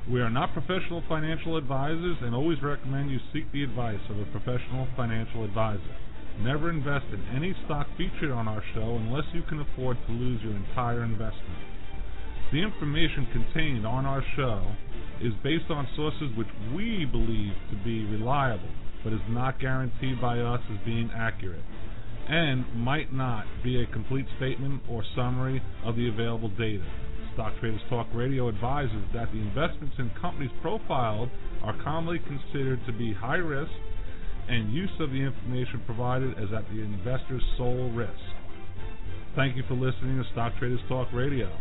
We are not professional financial advisors and always recommend you seek the advice of a professional financial advisor. Never invest in any stock featured on our show unless you can afford to lose your entire investment. The information contained on our show is based on sources which we believe to be reliable, but is not guaranteed by us as being accurate, and might not be a complete statement or summary of the available data. Stock Traders Talk Radio advises that the investments in companies profiled are commonly considered to be high risk, and use of the information provided is at the investor's sole risk. Thank you for listening to Stock Traders Talk Radio.